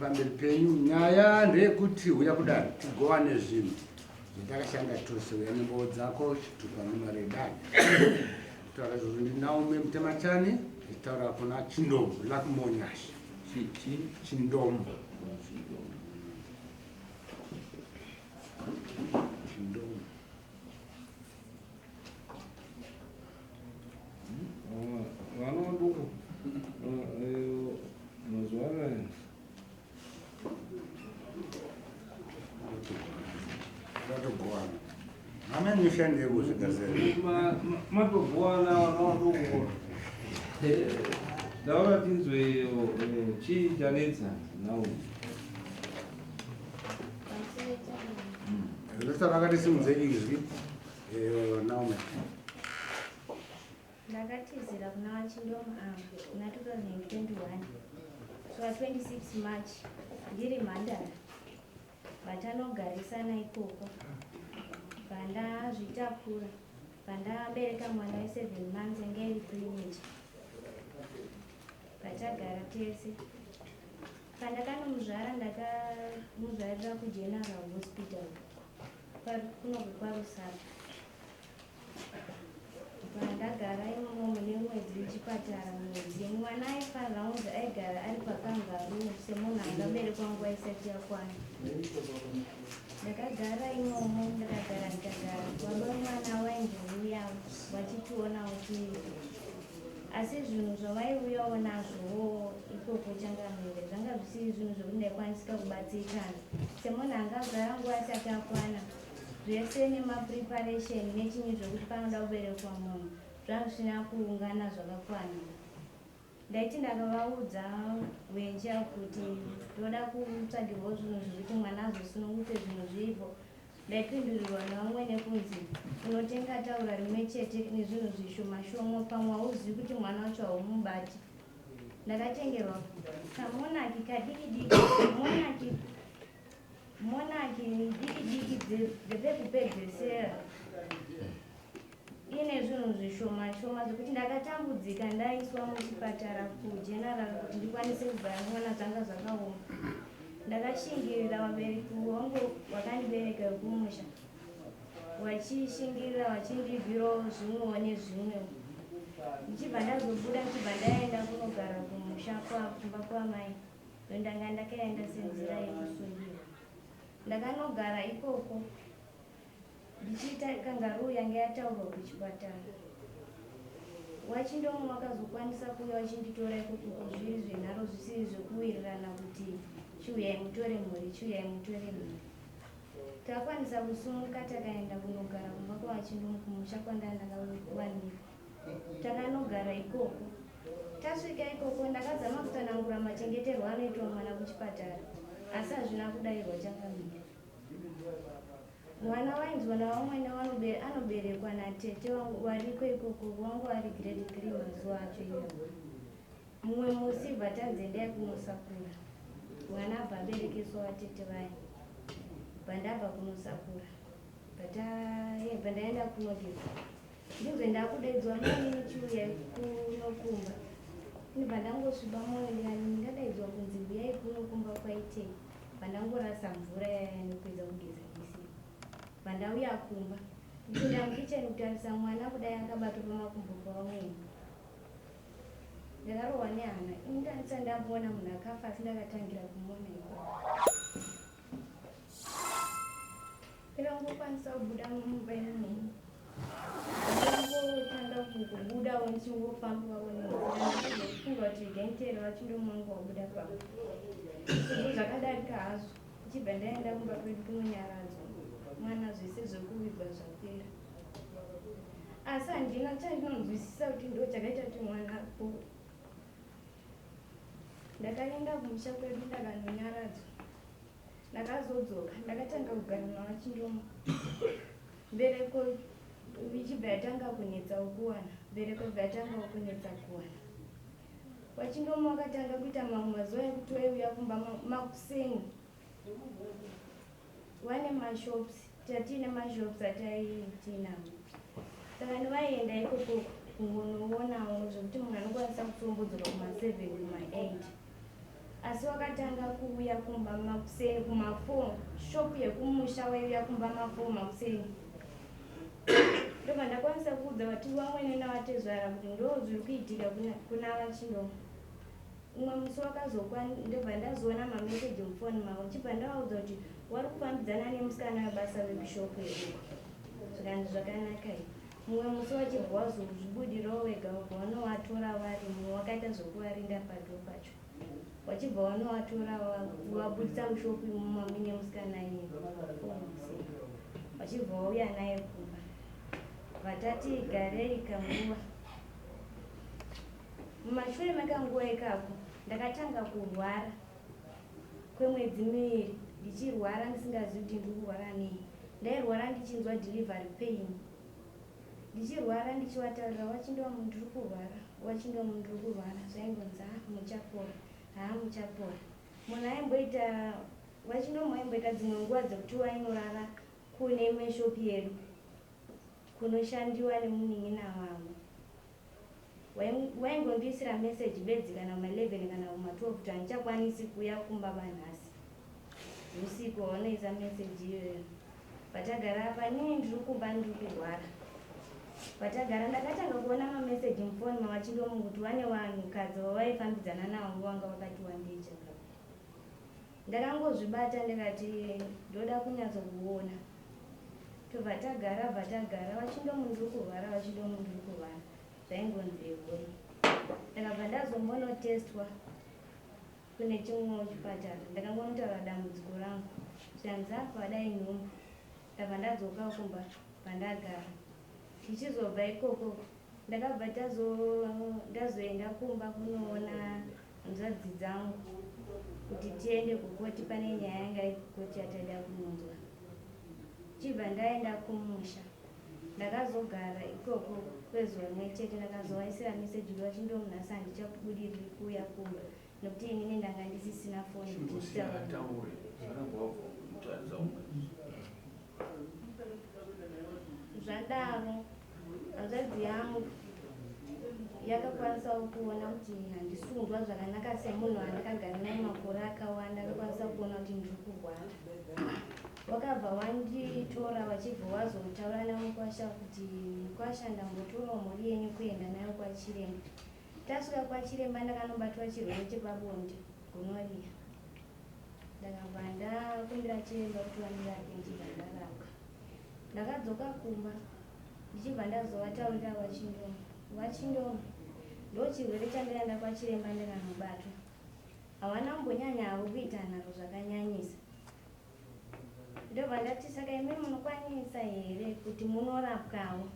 pamberi penyu nyaya ndeyekuti uya kudai tigowane zvinhu zvatakashanda tose uya nembowo dzako chitupa nemaredani taura kuti ndinaume mutematani taura kuna chindomo lakumonyashi chindomo Nishandire kuzvigazeri matobwana wanawadoko ndaura tinzwe chii chanetsa nawo Sasa vakati simudze izvi Naomi ndakatizira kuna wachindomo kuna 2021 so 26 March ndiri mhandara vatanogarisana ikoko pandazvitakura pandabereka mwana we7 months engeri privilege patagara tese pandakanomuzvara ndakamuzvarira kugeneral hospital kunobve kwarusara pandagara imomo mune mwedzi wechipatara mwedzi mwana aifaniraundi aigara ari pakangaru semunhu angaberekwa nguva isati yakwana ndakagara imomo ndakagara waba mwana waindiuya vachitiona kuti asi zvinhu zvavaiuyawo nazvowo ikoko changamire zvanga zvisiri zvinhu zvokuti ndaikwanisika kubatsirikana semunhu angagara nguva isati akwana zvese nemapreparation nechinyi zvokuti panoda kuberekwa munhu zvanga zvisina kuungana zvakakwana ndaiti ndakavaudza wenja kuti ndoda kutsvagirwawo zvinhu zvokuti mwana azosununguke zvinhu zvipo ndaipindurirwa nevamwe nekunzi unotenga taura rimwe chete nezvinhu zvishomashoma pamwe hauzivi kuti mwana wacho haumubati ndakatengerwa kamonaki kadikidiki monaki dikidiki dzepekupedzesera ine zvinhu zvishomashoma zvokuti ndakatambudzika ndaiswa muchipatara kugeneral kuti ndikwanise kugara mwana zvanga zvakaoma ndakashingirira vabereki vangu vakandibereka kumusha vachishingirira vachindibvirawo zvimwewo nezvimwewo ndichibva ndazobuda ndichibva ndaenda kunogara kumusha kumba kwamai ndondanga ndakaenda senzira yekusungirwa ndakanogara ikoko ndichiita kangaru yange yataurwa kuchipatara wachindomo wakazokwanisa kuuya wachinditora ikoko kuzviri zvenharo zvisiri zvekuwirirana kuti chiuyai mutore mhuri chiuyai mutore mhuri takakwanisa kusununguka takaenda kunogara kumba kwavachindomo kumusha kwandandakawanikwa takanogara ikoko tasvika ikoko ndakazama kutsanangura machengeterwo anoitwa mwana kuchipatara asi hazvina kudairwa changamira mwana wainzwa navamwe anoberekwa natete wangu wariko ikoko wangu ari grade 3 mazuva acho iyoyo mumwe musi bvatanze ndaya kunosakura mwana abva aberekeswa vatete vaya bvandabva kunosakura bvandaenda kunogeza ndinzwe ndakudaidzwa nini chiuya kunokumba ndibva ndangosviba mwoyo ndikati ndingadaidzwa kunzi buyai kunokumba kwaitei bvandangorasa mvura yaya nekuedza kugeza ndisiyo bvandauya kumba ndichida mukicheni kutarisa mwana kudai akabatwa pamakumbo pavamweni ndakarohwa nehana indanisa ndamboona munhu akafa asi ndakatangira kumuona ikoko ndakangokwanisa kubuda mumba imomo ndakangotanga kubudawo ndichingofambawo nefunga kuti gengitero vachindomo wangu wabuda pavo zvakadarika hazvo ndichibva ndaenda kumba kwedu kunonyaradzwa mwana zvese zvokuvigwa zvapera asi handina chandinonzwisisa kuti ndo chakaita kuti mwana apore ndakaenda kumusha kwedu ndakanonyaradzwa ndakazodzoka ndakatanga kugara navachindomo mbereko vichibva yatanga kunetsa ukuwana mbereko bva yatanga kunetsa kuwana wachindomo wakatanga kuita mamwe mazuva ekuti waiuya kumba makusenyi wane mashops tatine mashops ataitinamo saka ndivaienda ikoko kungonoonawo zvokuti munhu anokwanisa kutombodzora kuma7 kuma8 asi wakatanga kuuya kumba makuseni kumafoni shop yekumusha waiuya kumba mafoni makuseni ndobva ndakwanisa kuudza vati vamwene navatezvara kuti ndo zviri kuitika kuna vachindo umwe musi ndobva ndazoona mameseji mufoni mavo chibva ndavaudza kuti wari kufambidzana nemusikana webasa webishopu yeduko zvikanzi zvakanaka i mumwe musi wachibva wazozvibudirawo wega wanovatora vari mumwe wakaita zvokuvarinda pado pacho wachibva wanovatora wabudisa mushopu imuma muine musikana wachibva wauya naye kumba vatati garei kanguva mumashure mekanguva ikako ndakatanga kurwara kwemwedzi miviri ndichirwara ndisingazivi kuti ndiri kurwara nei ndairwara ndichinzwa delivery pain ndichirwara ndichivatarira wachindowa munhu ndiri kurwara wachindowa munhu ndiri kurwara zvaingonzi muchapora muchapora munhu aimboita wachindomu aimboita dzimwe nguva dzekuti wainorara kune imwe shopi yedu kunoshandiwa nemunin'ina wavo waingondiisira meseji bedzi kana kuma11 kana kuma12 kuti handichakwanisi kuuya kumba vanhasi usiku waunoisa meseji iyoyo patagara apa nii ndiri kumba ndiri kurwara patagara ndakatanga kuona mameseji mufoni mavachindomu kuti vane vanhukadzi vavaifambidzana navo vanga vakati wandei chakapa ndakangozvibata ndikati ndoda kunyatsokuona tobva tagara vachindomu ndiri kurwara vachindomu ndiri kurwara zvaingonzi egoi ndakabva ndazombonotestwa kune chimwewo chipatara ndakangonotaura dambudziko rangu zvanzi apa dai nhumbu ndabva ndadzoka kumba pandagara tichizobva ikoko ndakabva ndazoenda kumba kunoona hanzvadzi dzangu kuti tiende kukoti pane nyaya yanga ikukoti yataida kunonzwa chibva ndaenda kumusha ndakazogara ikoko kwezuva rimwe chete ndakazovaisira meseji kuti vachindomunhasi handichabudiriri kuuya kumba nokuti inini ndanga ndisisina foni zvadaro hanzvadzi yangu yakakwanisa kuona kuti handisungwa zvakanaka semunhu wandakagara naye makore akawanda akakwanisa kuona kuti ndiri kurwara wakabva wanditora wachibva wazotaura namukwasha kuti mukwasha ndambotorawo mhuri yenyu kuenda nayo kwachiremba tasvika kwachiremba ndakanobatwa chirwere chepabonde gonorrhea ndakabva ndakumbira chiremba kuti vandirape ndibva ndarapwa ndakadzoka kumba ndichibva ndazovataurira vachindomu ndo chirwere chandaenda kwachiremba ndikanobatwa havana kumbonyanya havo kuita nharo zvakanyanyisa ndobva ndati saka imi munokwanisa here kuti munorapwawo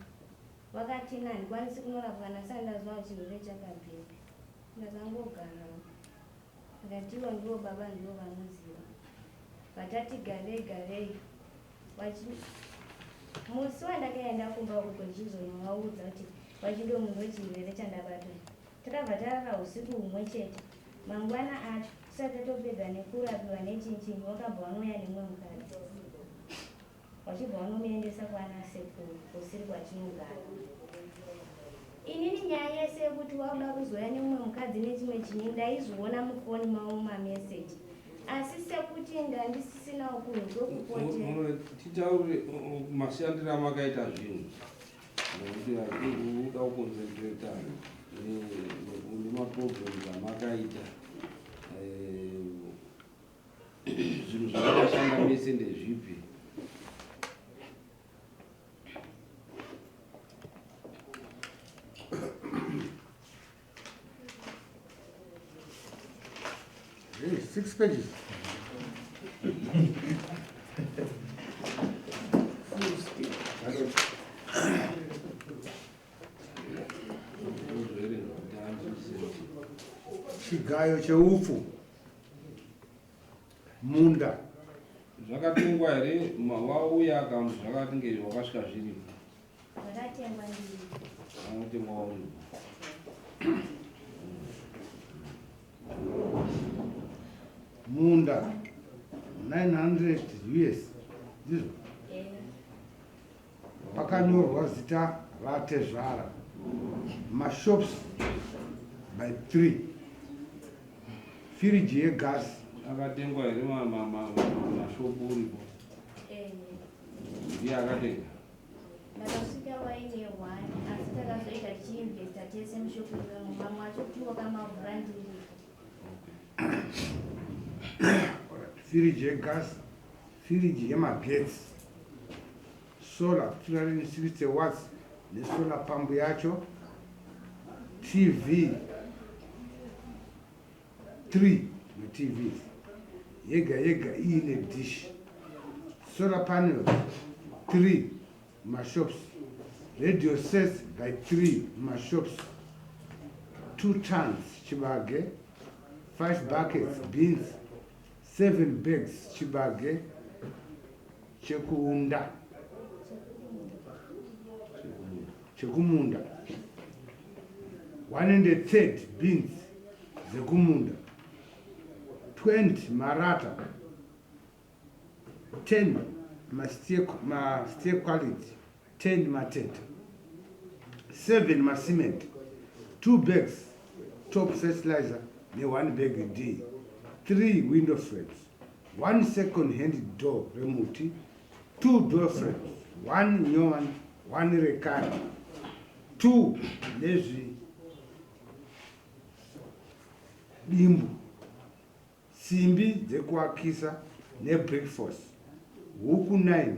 vakati handikwanisi kunorapwa kana saka ndazvawo chirwere chakabhebhi ndakangogarawo akatiwa ndivo baba ndivo vanoziva vatati garei musi wandakaenda kumba uko ndichizovaudza kuti wachindomunhu wechirwere chandabatwa takabva tarara usiku humwe chete mangwana acho tisati tatopedza nekurapiwa nechinchini wakabva wanouya nemwe mukadzi wachibva wanomuendesa kwana sekuru kusiri kwatinogara inini nyaya yese yekuti wauda kuzoya nemumwe mukadzi nechimwe chinyi ndaizoona mufoni mavo mameseji asi sekuti ndandisisinawo kunhu titaure mashandiro amakaita zvinhu nokuti vazhinji uda kuconcentrata nemaproblems amakaita zvinhu zvakashanda mese ndezvipi Hey, 6 pages. Chigayo cheupfu munda zvakatengwa here wauya akanzi zvakati ngezvakasvika zviripo zvakatengwa ndii vanotengwa uripo munda 900 US ndizvo pakanyorwa zita ratezvara mashops by 3 firiji yegasi akatengwa here mashopu uripo ndiye akatenga ndakasvika waine 1 asi takazoita tichiinvesta tese mushopu ivemo mamwe achopiwa kamabhurandiripo. firiji yegasi, firiji yemagetsi, solar 360 watts nesolar pump yacho, TV 3 TVs yega yega ine dish, solar panels 3 mashops, radio sets by 3 mashops, 2 tons chibage, 5 buckets beans, 7 bags chibage chekuunda chekumunda, 103 beans zekumunda, 20 marata, 10 steer quality, 10 mateta, 7 cement, 2 bags top fertilizer ne 1 bag D, 3 window frames, 1 second hand door remote, 2 door frames, 1 nyowan, 1 rekani, 2 lezvi dimbu, simbi dzekuakisa nebreakfast, huku 9,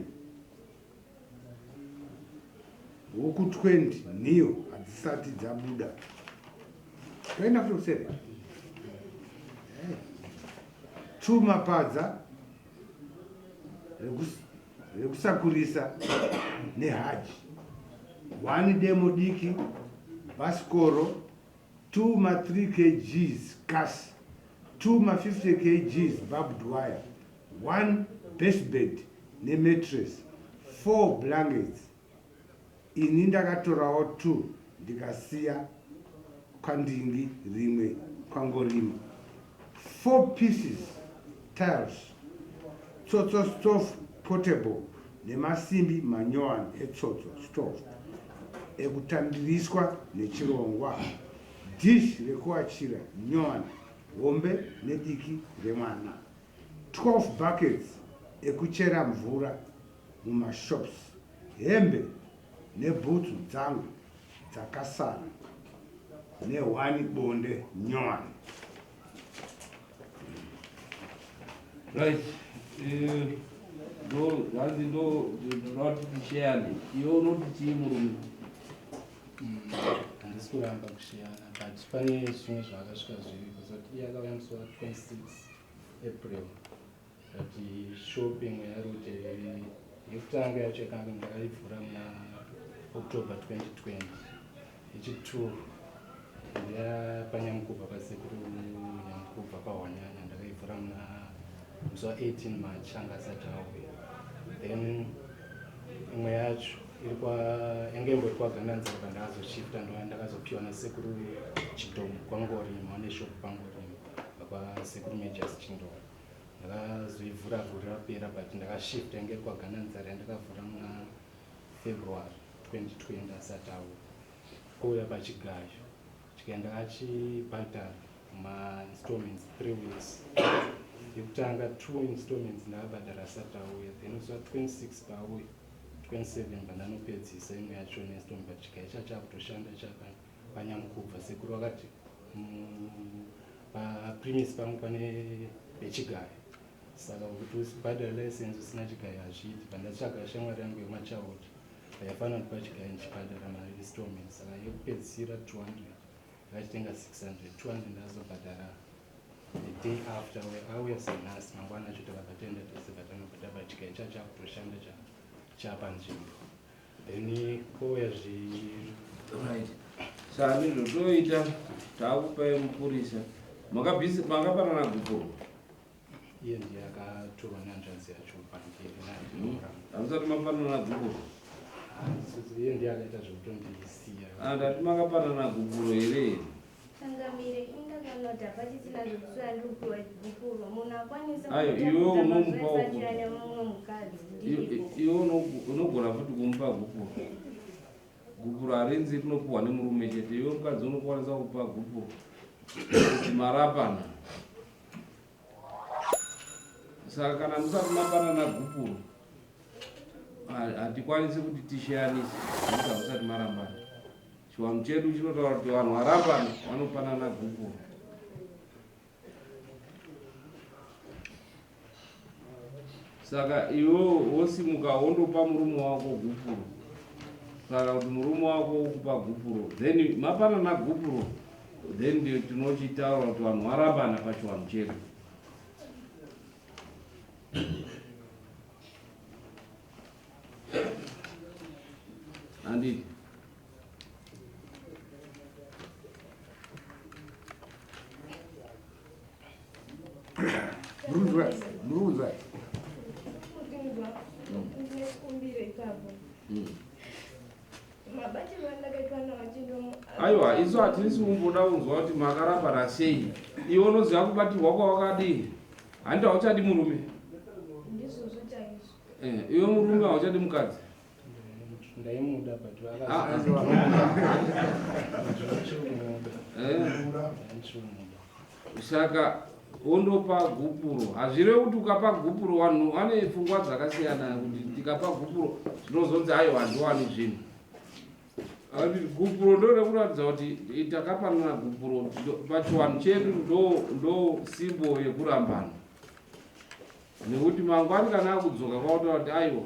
huku 20 niyo hadzisati dzabuda. Toenda kutokusere 2 mapadza rekusakurisa nehaji, 1 demo diki basikoro, 2 ma 3 kgs kasi, 2 ma 50 kgs barbed wire, 1 base bed ne mattress, 4 blankets. Ini ndakatorawo 2 ndikasiya kwandingi rimwe kwangorima, 4 pieces tiles, tsotso stove portable nemasimbi manyowani etsotso stove ekutandiriswa nechirongwa, dish rekuachira nyowani hombe nediki remwana, 12 buckets ekuchera mvura mumashops, hembe nebhutsu dzangu dzakasara ne1 bonde nyowani. right hanzi ndo rati tisheyane iwe unoti chii murume? Handisi kuramba kusheyana but pane zvimwe zvakasvika zviri kuzoti iye akauya musi wa26 April kuti shopping yari kuti yekutanga yacho yakanga ndakaivhura muna October 2020 yechi2 yapanyamukubva pasekuru nyamukubva pahwanyanya ndakaivhura muna musi wa18 March anga asati auya, then imwe yacho yange imbori kwagananzira pandakazoshifta ndakazopiwa nasekuru Chidomu kwangorima wane shop kwangorima pakwasekuru Majors Chindoro, ndakazoivhura vhuri rapera but ndakashifta yange kwagananzira yandakavhura muna February 2020 asati auya. Kuuya pachigayo chikaenda kachibhadhara ma-installments 3 weeks, yekutanga 2 installments ndakabhadhara asati auya, then musi wa26 pauya 27 pandanopedzisa imwe yacho neinstallment chikayo chachakutoshanda chapanyamukubva sekuru vakati papremise pangu pane pechigayo, saka kuti usibhadhara license usina chigayo hazviiti. Pandatsvaga shamwari yangu yemachauti yaifanira kuti pachigayo ndichibhadhara ma-installments, saka yekupedzisira 200 ndakachitenga 600, 200 ndazobhadhara the day after auya senhasi mangwana acho takabhatenda tese batanobhata pachigayo chachakutoshanda chapanzvimbo, then kouya right saka ndizvotoita taakupai mupurisa makapanana gupuro iye ndiye akatorwa nehanzvadzi yacho pamberi hamusati mapanana gupuro? iye ndiye akaita zvekutondisiya. ndati makapanana gupuro here? Tangamire ingakanota pachisina zvokusvira ndikupiwa gupuro munhu akwanisa iwe unomupawo nemumwe mukadzi iwe unogona futi kumupa gupuro. Gupuro harinzi rinopiwa nemurume chete, iwe mukadzi unokwanisa kupa gupuro kuti marapana Saka kana musati mapanana gupuro hatikwanisi kuti tishiyanise kuti musati marambana. Chiwanhu chedu chinotaura kuti vanhu varambana vanopanana gupuro. Saka iwe wosimuka wondopa murume wako gupuro. Saka kuti murume wako ukupa gupuro, then mapanana gupuro, then ndio tinochitaura kuti vanhu varambana pachiwanhu chedu. Anditi murunzwa aiwa isu hatisi kumboda kunzwa kuti makarambana sei. Iwe unoziva kubatirwa kwawakadii. Handi hauchadi murume. Iwe murume hauchadi mukadzi. Ndaimuda but saka wondopa gupuro. Hazvirevi kuti ukapa gupuro vanhu vane pfungwa dzakasiyana kuti tikapa gupuro zvinozonzi aiwa handiwani zvinhu. Gupuro ndore kuratidza kuti takapanana gupuro pachiwanhu chedu ndo simbo yekurambana. Nekuti mangwani kana akudzoka kwautaura kuti aiwa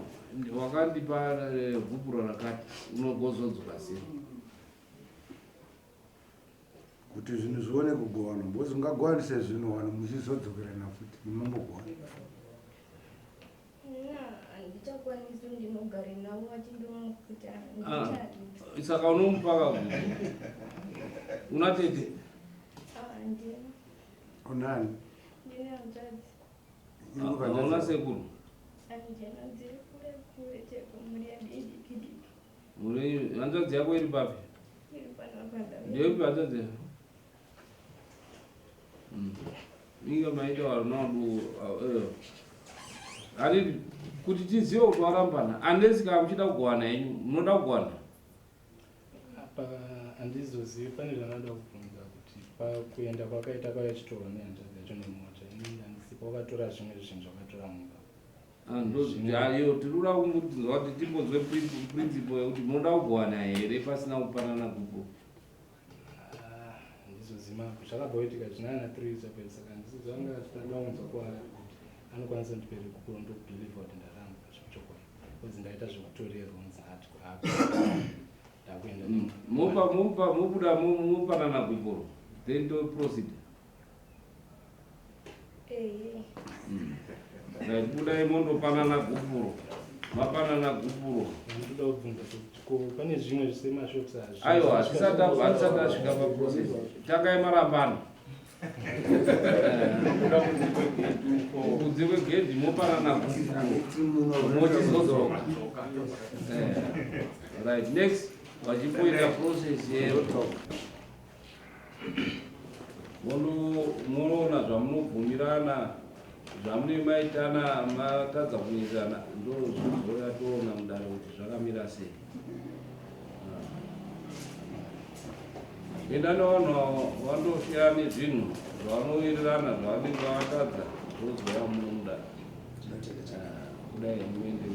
wakandipa gupuro rakati unogozodzoka sei. kuti zvinhu zvione kugovana mbozi ungagovanise zvinhu vanhu muchizodzokerana futi munombogovana. Handichakwanisi ndinogare navo vachindomukuta. Saka unomupaka una tete. Ndina. Unani? Ndina hanzvadzi. Hauna sekuru? Handina dziri kure kure cheko muri yadiki diki. Muri hanzvadzi yako iri papi? Iri panapanda. Ndeyopi hanzvadzi yako? Inga maita varunadu ari kuti tizive kuti warambana unless kana muchida kugovana henyu munoda kugovana. Apa handizozivi pane zvanoda kubvunza kuti pakuenda kwakaita kwayachitoro nehanzvadzi yacho nemota inini handisipa wakatora zvimwe zvinhu zvakatora mumba. Iyo tirikuda kumudzinza kuti timbonzwe principle yekuti munoda kugovana here pasina kupanana gupuro. Handizozima zvakagoitika zvinana 3 zapedza saka ndisizvanga tadaunza kwaari kuti anokwanisa kundipere gupuro ndokubhiliva kuti ndaramba zvechokwadi kozi ndaita zvekutorerwa unzi hati kuhapa ndakuenda mubuda mupanana gupuro then to proceed. Budai mondopanana gupuro. Mapanana gupuro. Ndoda kubvunza kuti pane zvimwe zvisemashops azvi. Aiwa hatisati asvika paprocess. Takaemarambana. Kunze kwegedhi mopanana gupuro. Mochizodzoka. Right, next vachipoita process yerotoka. Munoona zvamunobvumirana zvamune maitana matadza kunyisana ndo zvizoya toona mudare kuti zvakamira sei. Enda nevanhu vandosiyana nezvinhu zvavanowirirana zvavanenge vatadza zvozoya muno mudare kudai muende.